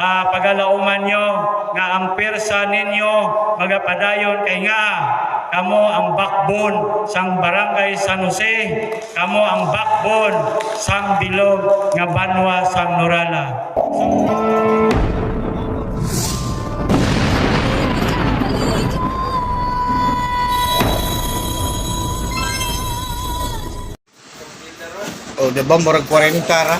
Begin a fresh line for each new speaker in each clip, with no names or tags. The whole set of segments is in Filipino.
pagalauman nyo nga ang pirsa ninyo magapadayon kay nga kamo ang backbone sang barangay San Jose, kamo ang backbone sang bilog nga banwa sang Norala.
O, diba? Murag 40 ra.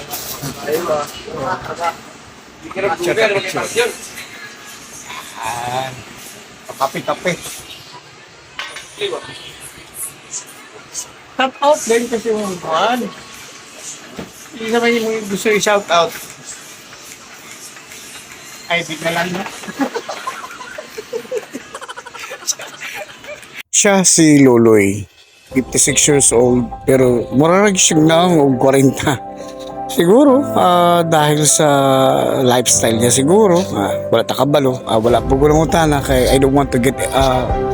Kape-kape.
Shout out din kasi yung kuhan. Hindi naman yung gusto yung shout out. Ay, di na lang na.
Siya si Loloy. 56 years old. Pero murag siya na og 40. Siguro, dahil sa lifestyle niya siguro, wala takabalo, wala po gulungutan na kay I don't want to get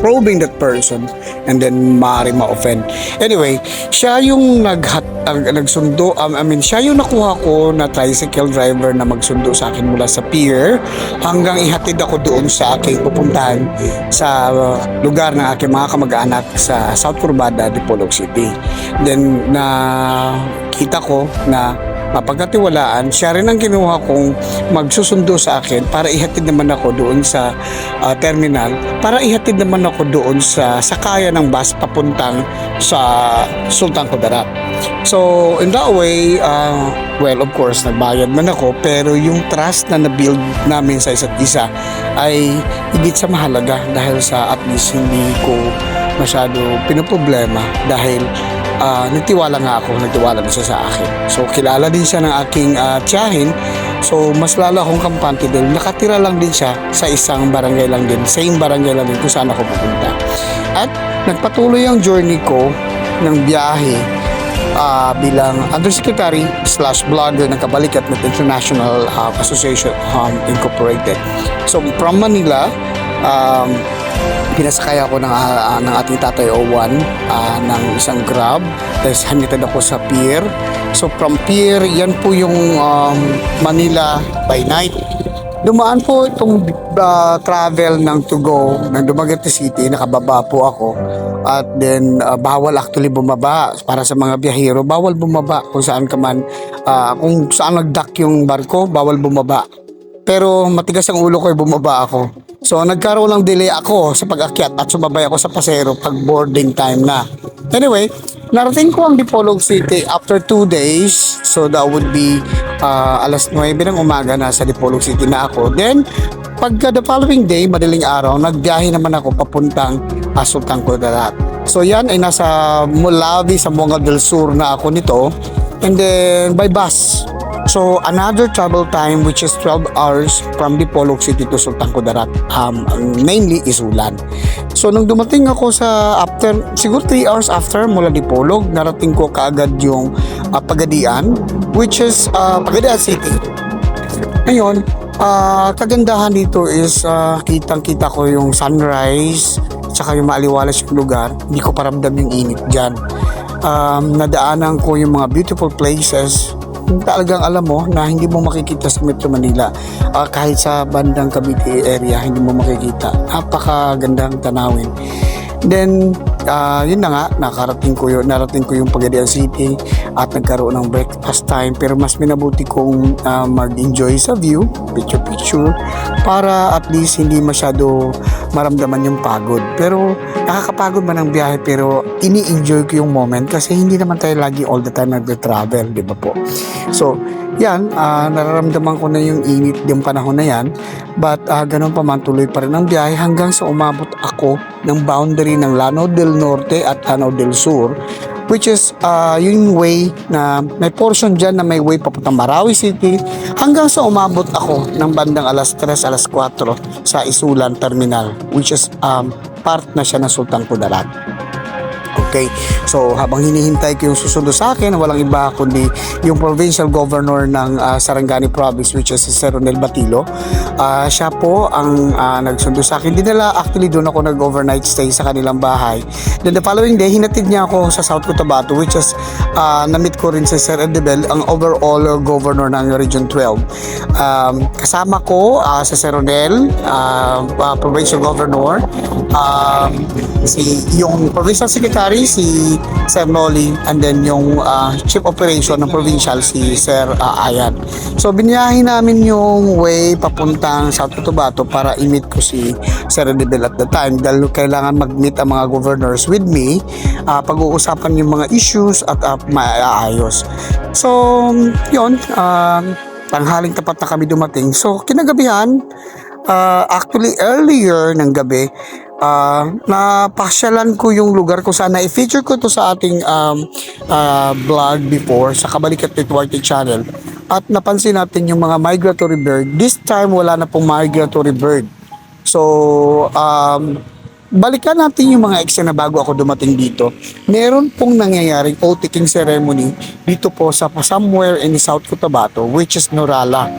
probing that person and then maaari ma-offend. Anyway, siya yung nagsundo, siya yung nakuha ko na tricycle driver na magsundo sa akin mula sa pier hanggang ihatid ako doon sa aking pupuntahan sa lugar ng aking mga kamag-anak sa South Corbada, Dipolog City. Then, kita ko na mapagkatiwalaan, siya rin ang kinuha kong magsusundo sa akin para ihatid naman ako doon sa terminal, para ihatid naman ako doon sa sakaya ng bus papuntang sa Sultan Kudarat. So, in that way, well, of course, nagbayad man ako, pero yung trust na na-build namin sa isa't isa ay higit sa mahalaga dahil sa at least hindi ko masyado pinoproblema dahil nagtiwala din siya sa akin. So, kilala din siya ng aking tiyahin. So, mas lalo akong kampante din. Nakatira lang din siya sa isang barangay lang din. Same barangay lang din kung saan ako pupunta. At nagpatuloy ang journey ko ng biyahe bilang undersecretary / blogger ng Kabalikat Net International Association Incorporated. So, from Manila, pinasakay ako ng ating tatay Owan ng isang Grab. Tapos hanitan ako sa pier. So from pier, yan po yung Manila by night. Dumaan po itong travel ng to go ng Dumaguete City. Nakababa po ako. At then bawal actually bumaba para sa mga biyahero. Bawal bumaba kung saan ka man. Kung saan nag-dock yung barko, bawal bumaba. Pero matigas ang ulo ko, bumaba ako. So nagkaroon ng delay ako sa pag-akyat at sumabay ako sa pasero pag boarding time na. Anyway, narating ko ang Dipolog City after 2 days. So that would be alas 9 ng umaga na sa Dipolog City na ako. Then, pagka the following day, madaling araw, nagbiyahe naman ako papuntang Sultan Kudarat. So yan ay nasa Mulavi, sa Monga del Sur na ako nito. And then by bus. So another travel time which is 12 hours from Dipolog City to Sultan Kudarat, mainly Isulan. So nung dumating ako sa siguro 3 hours after mula Dipolog, narating ko kaagad yung Pagadian, which is Pagadian City. Ngayon, kagandahan dito is kitang-kita ko yung sunrise, tsaka yung maaliwalas yung lugar. Hindi ko paramdam yung init dyan. Nadaanan ko yung mga beautiful places. Talagang alam mo na hindi mo makikita sa Metro Manila. Kahit sa bandang Cavite area, hindi mo makikita. Napakagandang tanawin. Then, yun na nga, narating ko yung Pagadian City at nagkaroon ng breakfast time. Pero mas minabuti kong mag-enjoy sa view, picture, para at least hindi masyado maramdaman yung pagod. Pero nakakapagod man ang biyahe, pero ini-enjoy ko yung moment kasi hindi naman tayo lagi all the time nag-travel, di ba po? So, yan, nararamdaman ko na yung init yung panahon na yan. But ganun pa man, tuloy pa rin ang biyahe hanggang sa umabot ako ng boundary ng Lanao del Norte at Lanao del Sur, which is yung way na may portion dyan na may way papuntang Marawi City hanggang sa umabot ako ng bandang alas 3, alas 4 sa Isulan Terminal, which is part na siya ng Sultan Kudarat. Okay, so habang hinihintay ko yung susundo sa akin, walang iba kundi yung provincial governor ng Sarangani province, which is si Sir Ronel Batilo. Siya po ang nagsundo sa akin. Dinala, actually doon ako nag-overnight stay sa kanilang bahay. Then the following day, hinatid niya ako sa South Cotabato, which is na-meet ko rin si Sir Edebel, ang overall governor ng Region 12. Kasama ko si Sir Ronel, provincial governor, yung provincial secretary si Sir Noli, and then yung chief operation ng provincial si Sir Ayan. So binyahin namin yung way papuntang South Cotabato para i-meet ko si Sir Edebel at the time, dahil kailangan mag-meet ang mga governors with me, pag-uusapan yung mga issues at maaayos. So yun, tanghaling tapat na kami dumating. So kinagabihan, actually earlier ng gabi, napasyalan ko yung lugar kung saan na-feature ko to sa ating vlog before sa Kabalikat Network Channel, at napansin natin yung mga migratory bird. This time wala na pong migratory bird. So balikan natin yung mga eksena bago ako dumating dito. Meron pong nangyayaring oath-taking ceremony dito po sa somewhere in South Cotabato, which is Norala,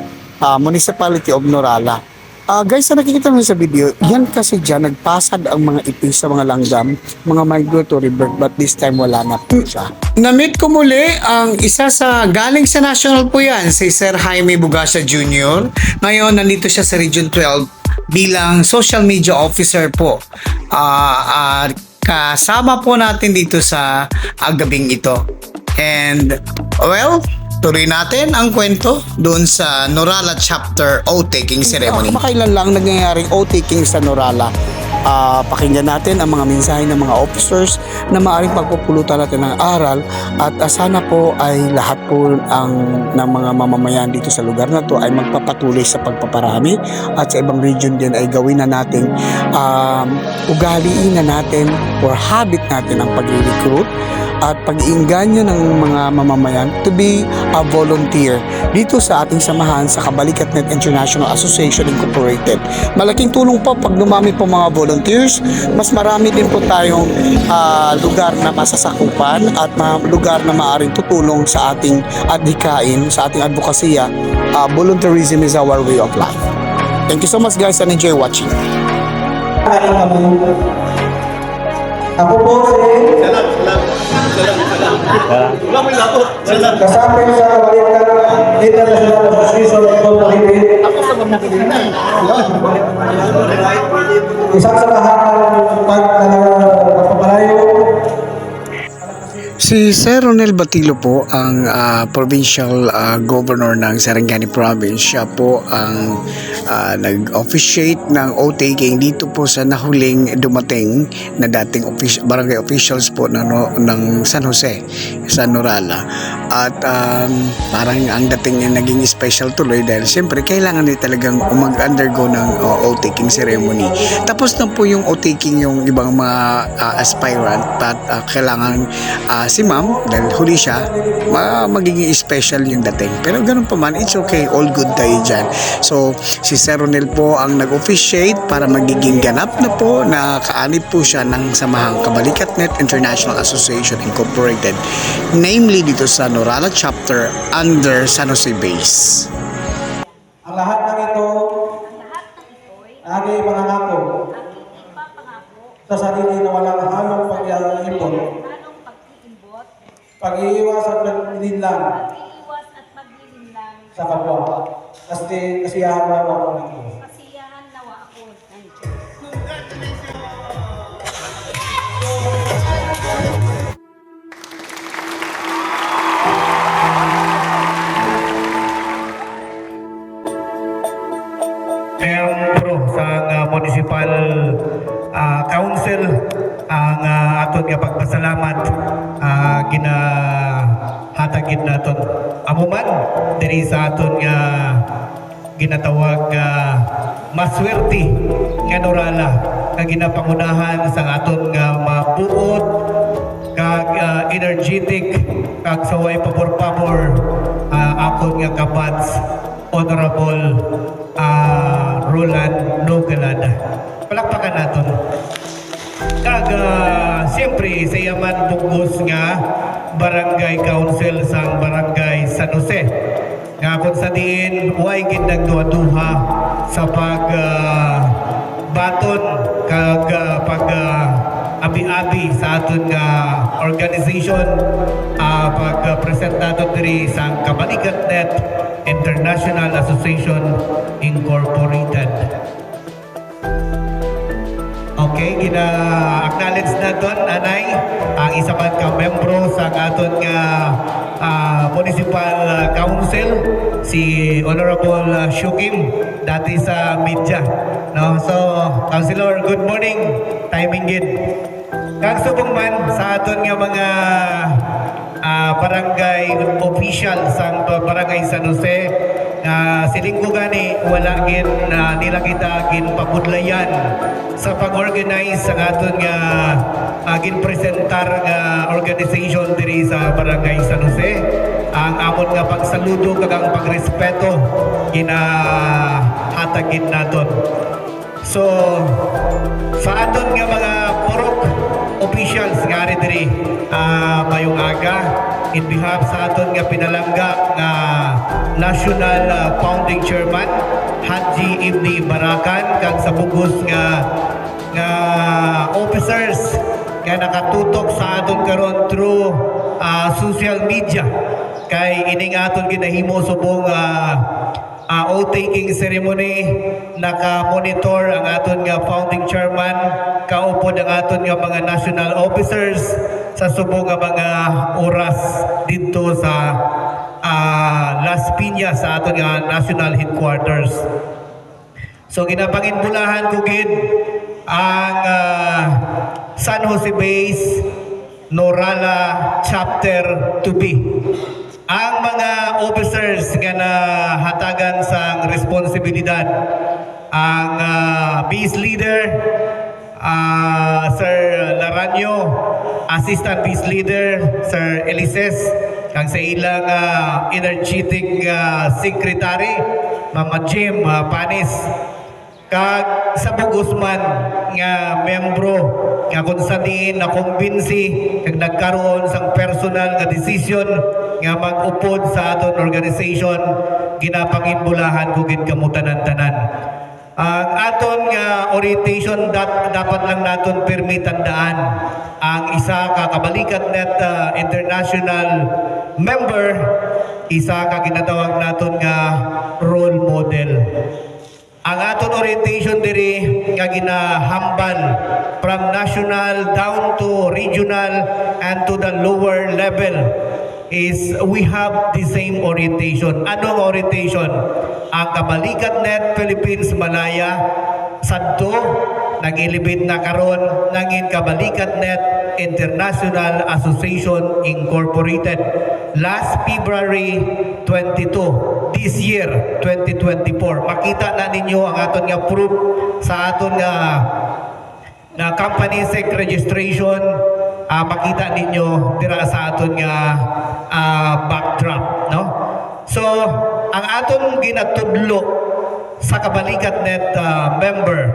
municipality of Norala. Guys, na nakikita nyo sa video, yan kasi dyan, nagpasad ang mga ipis sa mga langgam, mga migratory bird, but this time wala na po siya. Na-meet ko muli ang isa sa, galing sa national po yan, si Sir Jaime Bugasa Jr. Ngayon, nandito siya sa Region 12 bilang social media officer po. Kasama po natin dito sa gabing ito. And, well, tuloy natin ang kwento doon sa Norala chapter oath-taking ceremony. Makailan lang nangyayaring oath-taking sa Norala. Pakinggan natin ang mga mensahe ng mga officers na maaaring pagpupulutan natin ng aral, at sana po ay lahat po ng mga mamamayan dito sa lugar na to ay magpapatuloy sa pagpaparami, at sa ibang region din ay gawin na natin, ugaliin na natin or habit natin ang pag-recruit at pag-iinganyo ng mga mamamayan to be a volunteer dito sa ating samahan sa Kabalikatnet International Association Incorporated. Malaking tulong po pag dumami po mga volunteers, mas marami din po tayong lugar na masasakupan at lugar na maaaring tutulong sa ating adhikain, sa ating advokasya. Volunteerism is our way of life. Thank you so much guys, and enjoy watching.
Ako po si kasama sa Kabalikat International Association of Incorporated. Isang sa lahat ng pagpapalayo.
Si Sir Ronel Batilo po ang provincial governor ng Sarangani province. Siya po ang nag-officiate ng oath-taking dito po sa nahuling dumating na dating barangay officials po ng San Jose sa Norala. At parang ang dating niya naging special tuloy dahil siyempre kailangan niya talagang mag-undergo ng oath-taking ceremony. Tapos na po yung oath-taking yung ibang mga aspirant, at kailangan si ma'am, dahil huli siya, magiging special yung dating. Pero ganun pa man, it's okay, all good tayo dyan. So, si Sir Ronel po ang nag-officiate para magiging ganap na po na kaanib po siya ng samahang Kabalikatnet International Association Incorporated, namely dito sa Norala chapter under San Jose Base.
Ang lahat ng ito aking pangangako sa sarili na walang halong pag-iipon, pag-iiwas at pagdilinlang sa kapwa. Kasiyahan nawa ako nito.
Miyembro sa municipal council ang aton nga pagpasalamat ginahatagid naton amuman diri sa aton nga ginatawag maswerte nga Norala nga ginapangunahan sa aton nga mabuot kag energetic kag saway pabor-pabor akon nga kabats Honorable Roland Nogalada. Palakpakan naton. Kag
siyempre sa yaman bugos nga barangay council sang barangay San Jose nga kung sa diin way ginagduha-duha sa baton kag abi-abi sa aton nga organization pag-presentado diri sa Kabalikat Net International Association Incorporated. Okay, gina-acknowledge na doon, anay, ang isa man ka membro sa aton nga Municipal Council, si Honorable Shukim, dati sa media. No? So, Councilor, good morning. Timing gid. Kag subong man sa aton nga mga barangay official sa barangay San Jose, siling ko gani wala gin nila kita gin pabudlayan sa pag-organize sa aton nga gin presentar nga organization diri sa barangay San Jose. Ang amon nga pagsaludo kag ang pagrespeto ginahatagin naton. So sa aton nga mga purok officials nga diri mayong aga, in behalf sa aton nga pinalangga nga National Founding Chairman Haji Ibni Barakan kag sa bugos nga officers nga nakatutok sa aton karon through social media kay ining aton ginahimo subong oath-taking ceremony, naka-monitor ang aton nga founding chairman, kaupod ang aton nga mga national officers sa subong nga mga oras dito sa Las Piñas sa aton nga national headquarters. So ginapanginbulahan ko gid ang San Jose Base Norala Chapter 2B. Ang mga officers nga nahatagan sa responsibilidad, ang base leader Sir Laranyo, assistant base leader Sir Elises, kang sa ilang energetic secretary Mama Jim Panis, kag sa bugosman nga membro nga kung sa diin na kumbinsi kag nagkaroon sang personal nga decision nga mag-upod sa aton organization, ginapanginbulahan ko gid kamo tanan-tanan. Ang aton nga orientation dapat lang naton pirmi tandaan ang isa ka Kabalikat Net International member, isa ka ginatawag naton nga role model. Ang aton orientation diri nga ginahambal from national down to regional and to the lower level is we have the same orientation. Anong orientation? Ang Kabalikat Net Philippines Malaya sadto nag-elevate na karon nangin Kabalikat Net International Association Incorporated last February 22 this year 2024. Makita na ninyo ang aton nga proof sa aton nga na company sec registration. Makita ninyo dira sa aton nga backdrop, no? So ang aton ginatudlo sa Kabalikat Net member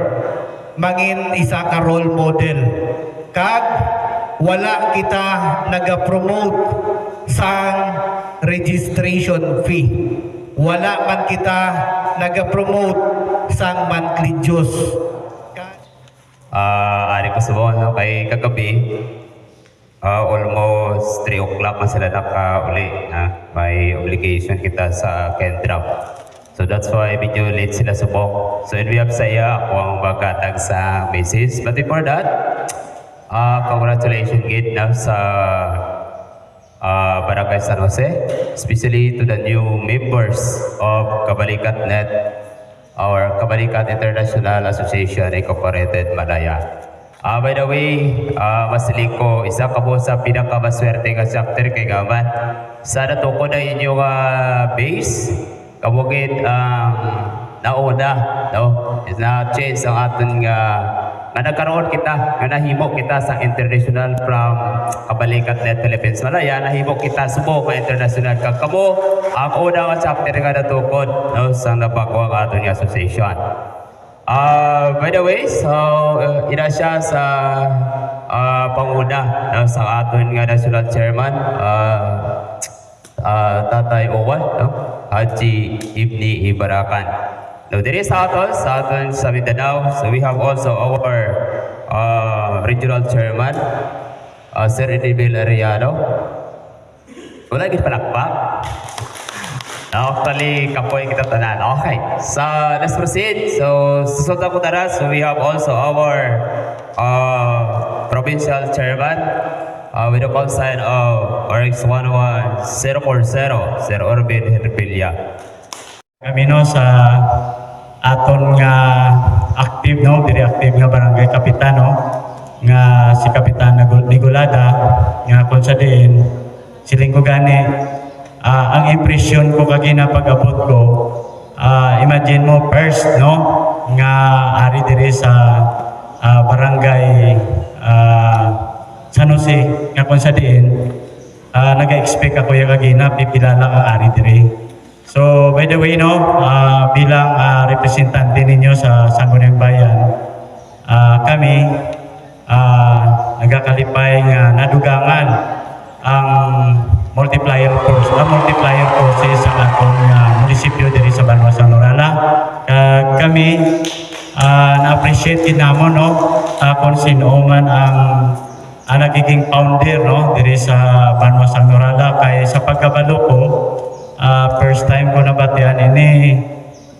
mangin isa ka role model, kag wala kita naga-promote sang registration fee, wala man kita naga-promote sang monthly dues.
Ari ko subon no, kay kagabi almost 3 o'clock na sila naka-uli na may obligation kita sa Kendrap. So that's why medyo late sila subok. So in behalf saya ako ang magatag sa message. But before that, congratulations gid na sa Barangay San Jose, especially to the new members of Kabalikat Net or Kabalikat International Association Incorporated Malaya. By the way, Masiliko, isa ka po sa pinakamaswerte nga chapter kay Gaman. Sana to ko na inyong base, kabugit nauna, no? Na-change ang aton nga nagkaroon kita, nga nahimo kita sa international from Kabalikat Net Philippines Malaya, nahimo kita subok nga international kag kamo ang una nga chapter nga natukod, no, sa napagawa ang aton nga association. By the way, so ina siya sa panguna sa aton nga national chairman Tatay Owan, no? Haji Ibni Ibarakan. Now, there is sa aton sa Mindanao, so we have also our regional chairman, Sir Edibel Arellano. Wala gid palakpak. Actually, kapoy kita tanan. Okay, so let's proceed. So, susunod ako tara. So, we have also our provincial chairman with the call sign of RX11040, Sir Orbin Herpilla.
Kami no sa aton nga active no, diri active nga barangay kapitan no, nga si Kapitan Nigulada nga kung sa din siling ko gani. Ang impression ko kagina pag-abot ko, imagine mo first, no, nga ari diri sa barangay San Jose, nga kung sa diin, nag-expect ako yung kagina, pipila lang ang ari diri. So, by the way, no, bilang representante ninyo sa Sangguniang Bayan, kami, nagakalipay nga nadugangan ang multiplier courses sa atong munisipyo diri sa Banwas Norala. Kami na-appreciate din namon no, kung sino man ang nagiging founder no diri sa Banwas Norala. Kay sa pagkabalo ko, first time ko nabatian ini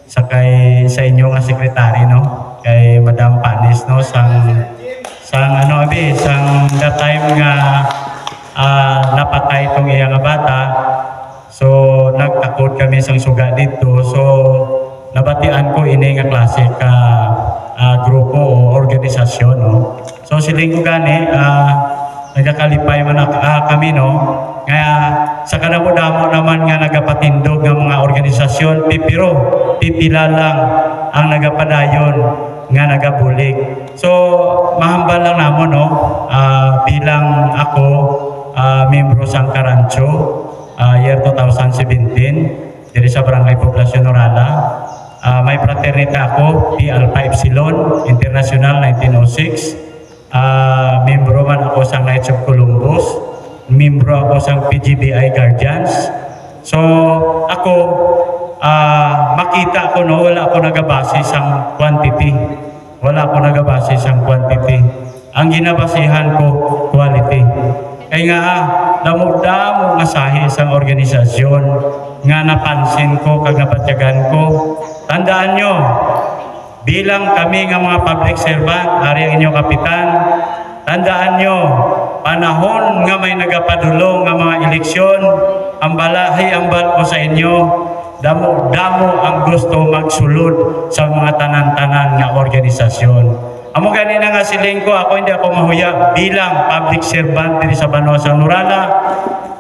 sakay sa inyo nga sekretary no, kay Madam Panis no, sang the time nga napatay itong iyang bata. So nagtakot kami sang suga dito. So nabatian ko ini nga klase ka grupo o organisasyon no. So siling ko gani nagakalipay man kami no, nga sa kanamo-damo naman nga nagapatindog nga mga organisasyon, pipila lang ang nagapadayon nga nagabulig. So mahambal lang namon no, bilang ako membro sang Karancho, year 2017 diri sa Barangay Poblacion Norala. May fraternity ako, Pi Alpha Epsilon International 1906. Membro man ako sa Knights of Columbus, membro ako sa PGBI Guardians. So ako makita ko no, wala ako nagabase sang quantity. Ang ginabasihan ko quality. Kaya nga damo-damo nga sahi sang organisasyon nga napansin ko kag napatyagan ko. Tandaan nyo, bilang kami nga mga public servant, ari ang inyong kapitan, tandaan nyo, panahon nga may nagapadulong nga mga eleksyon, ang balahi-ambal ko sa inyo, damo-damo ang gusto magsulod sa mga tanan-tanan nga organisasyon. Amo ganina nga siling ko, ako hindi ako mahuya bilang public servant diri sa Banwas Norala.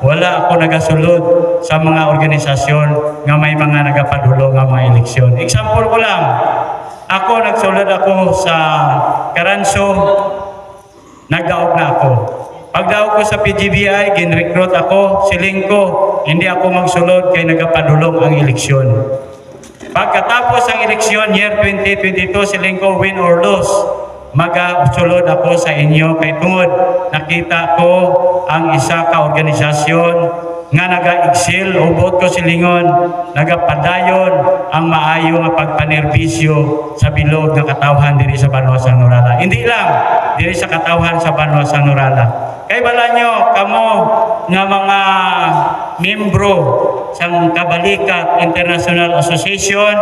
Wala ako nagasulod sa mga organisasyon nga may mga nagapadulong nga mga eleksyon. Example ko lang, ako nagsulod ako sa Karanso, nagdaog na ako. Pagdaog ko sa PGBI, ginrecruit ako, siling ko, hindi ako magsulod kay nagapadulong ang eleksyon. Pagkatapos ang eleksyon, year 2022, siling ko, win or lose, magasulod ako sa inyo kay tungod nakita ko ang isa ka organisasyon nga naga-excel, ubot ko silingon, nagapadayon ang maayo nga pagpanerbisyo sa bilog nga katawhan diri sa Banwas Norala. Hindi lang diri sa katawhan sa Banwas Norala. Kay bala nyo, kamo nga mga membro sa Kabalikat International Association,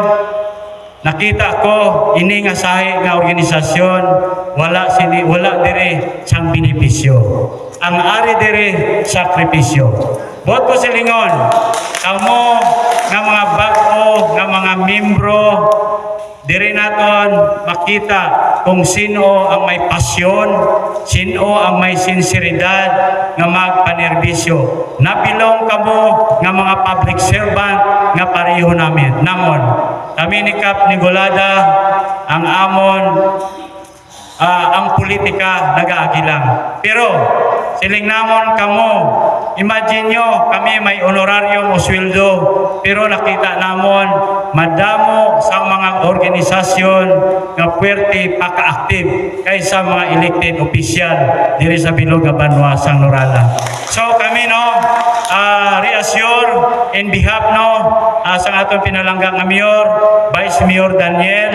nakita ko ini nga sahi nga organisasyon wala dire sang benepisyo. Ang ari dire sakripisyo. Bot ko silingon, kamo nga mga bago nga mga membro dire naton makita kung sino ang may pasyon, sino ang may sinseridad nga magpanerbisyo. Nabilong kamo nga mga public servant nga pareho namin. Namon, kami ni Kap Nigulada, ang amon, ang politika nag-aagi lang. Pero siling namon kamo Imagine nyo, kami may honorarium o sweldo, pero nakita namon madamo sa mga organisasyon nga puwerte paka-active kaysa mga elected official diri sa bilog nga Banwa sang Norala. So kami reassure in behalf sa aton pinalangga nga Mayor, Vice Mayor Daniel,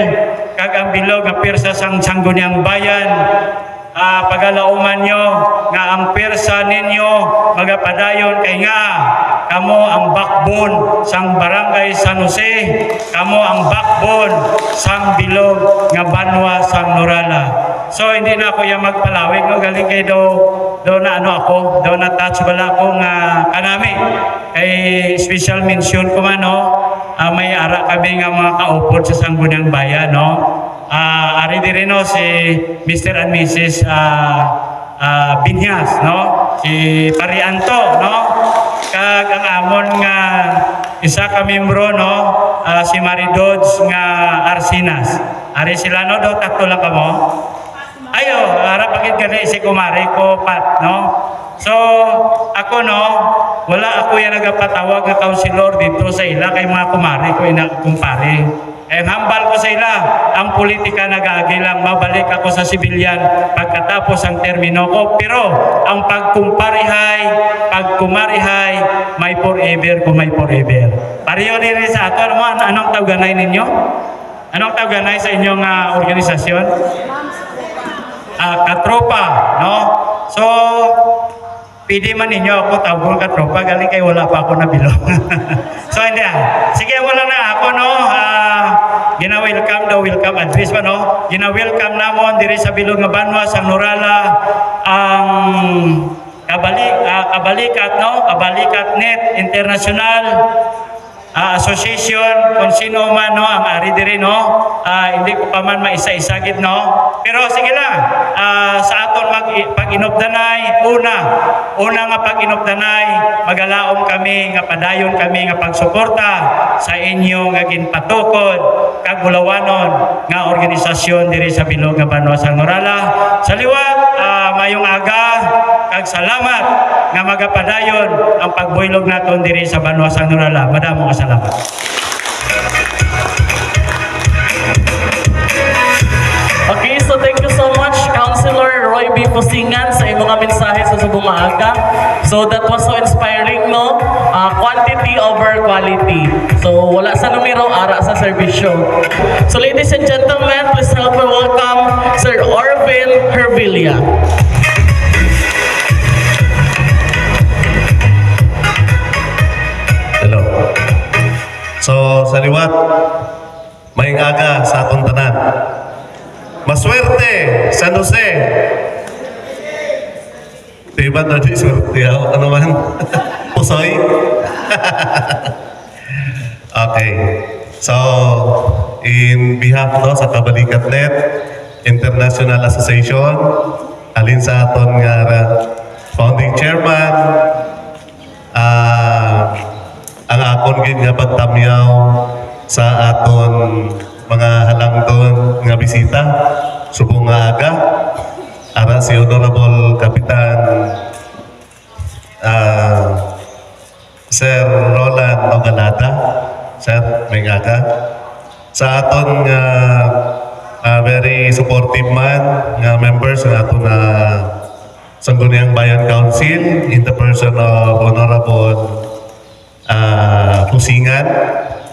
kag ang bilog nga pirsa sang Sangguniang Bayan, pagalauman nyo nga ang persa ninyo magapadayon kay nga kamo ang backbone sang barangay San Jose, kamo ang backbone sang bilog nga Banwa sang Norala. So hindi na ako yung magpalawig, no? Galing kay do na ako, do na touch bala ako nga kanami kay special mention ko man, no? May ara kami nga mga kaupod sa Sangguniang Bayan, no? Ari din no si Mr. and Mrs. Binyas, no? Si Parianto, no? Kag ang amon nga isa ka membro, no? Si Maridods nga Arsinas. Ari sila, no? Do tatlo lang kamo. Ayo, harap pagit gani si kumari ko Pat, no? So, ako, no? Wala ako yung nagapatawag na councilor dito sa ila kay mga kumari ko kumpare. Hambal ko sa ila, ang politika nag-aagi lang, mabalik ako sa sibilyan pagkatapos ang termino ko. Pero ang pagkumarihay, may forever kung may forever. Pareho din sa ato, anong tawganay ninyo? Anong tawganay sa inyong organisasyon? Katropa, no? So, pwede man ninyo ako tawag katropa, galing kay wala pa ako nabilog. So, hindi sige, wala na ako, no? Welcome address pa, no? Gina-welcome namon diri sa bilog nga Banwa sang Norala ang Kabalikat, no? Kabalikat Net International Association, kung sino man, no, ang ari diri, no? Hindi ko pa man maisa-isagit, no? Pero sige lang, sa aton pag-inobdanay, una nga pag-inobdanay, magalaom kami, nga padayon kami, nga pagsuporta sa inyo nga ginpatukod, kag bulawanon, nga organisasyon diri sa bilog nga Banwa sang Norala. Sa liwat, mayong aga, kag salamat nga magapadayon ang pagbuylog naton diri sa Banwa sang Norala. Madamo ka salamat.
Okay, so thank you so much, Councilor Roy B. Pusingan, sa iyong mga mensahe sa subong maaga. So that was so inspiring, no? Quantity over quality. So wala sa numero, ara sa serbisyo. So ladies and gentlemen, please help me welcome Sir Orvin Herbilia.
Hello. So, sa liwat, may aga sa atong tanan. Maswerte, San Jose. Diba na di swerte ako? Ano man? Pusoy? Okay. So, in behalf sa Kabalikat Net International Association, alin sa aton nga founding chairman, ang akon gid nga pagtamyaw sa aton mga halangton nga bisita subong nga aga ara si Honorable Kapitan Sir Roland Ogalata, Sir may aga sa aton nga very supportive man nga members ng aton Sangguniang Bayan Council in the person of Honorable Pusingan,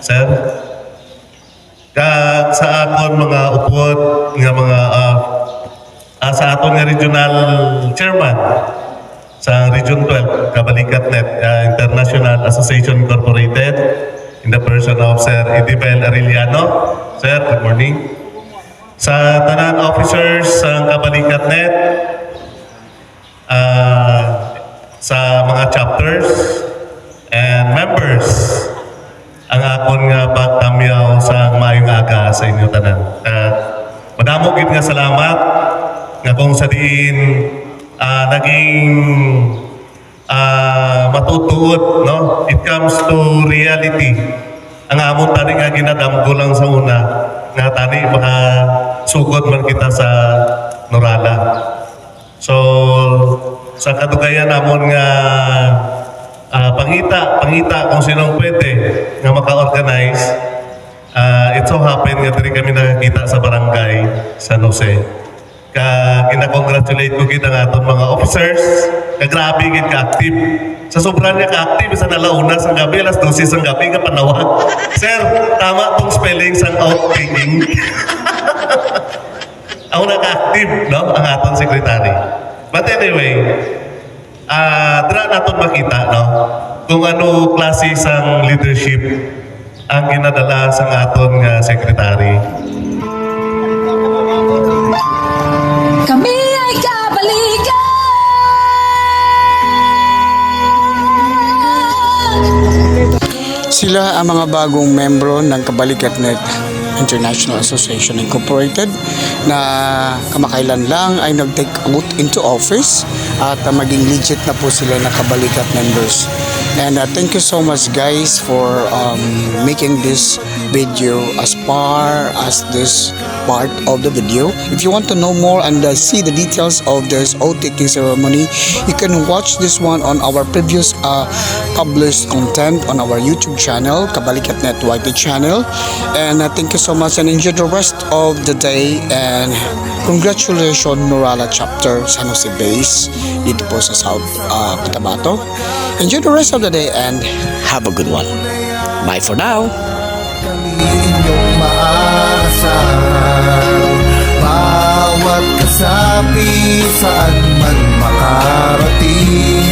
Sir. Kag sa aton mga upod nga mga sa aton nga regional chairman sa Region 12 Kabalikat Net International Association Incorporated in the person of Sir Edibel Arellano. Sir, good morning. Sa tanan officers sa Kabalikat Net, sa mga chapters and members, ang akon nga pagtamyaw sa maayong aga sa inyo tanan. Madamo gid nga salamat nga kung sa diin naging matutuod, no? It comes to reality. Ang amon tani nga ginadamgo lang sa una nga tani makasugod man kita sa Norala. So sa kadugayan namon nga pangita kung sinong pwede nga maka-organize. It so happen nga diri kami nakakita sa barangay San Jose. Kina-congratulate ko kita nga aton mga officers, grabe gid ka-active. Sa sobrang niya ka-active, sa nalauna sang gabi, alas 12 sang gabi nga panawag. Sir, tama tong spelling sang outthinking. Ako na ka-active, no? Ang aton secretary. But anyway, dira naton makita, no? Kung ano klase sang leadership ang ginadala sa aton nga secretary.
Kami ay kabalikan.
Sila ang mga bagong membro ng Kabalikat-Net International Association Incorporated na kamakailan lang ay nag-take out into office at maging legit na po sila na Kabalikat members. And thank you so much guys for making this video as far as this part of the video. If you want to know more and see the details of this oath-taking ceremony, you can watch this one on our previous published content on our YouTube channel, Kabalikat-Net YT channel. And thank you so much and enjoy the rest of the day, and congratulations Norala chapter San Jose Base dito po sa South Cotabato. Enjoy the rest of the day and have a good one. Bye for now.
Inyong maasahan, bawat kasapi saan man makarating.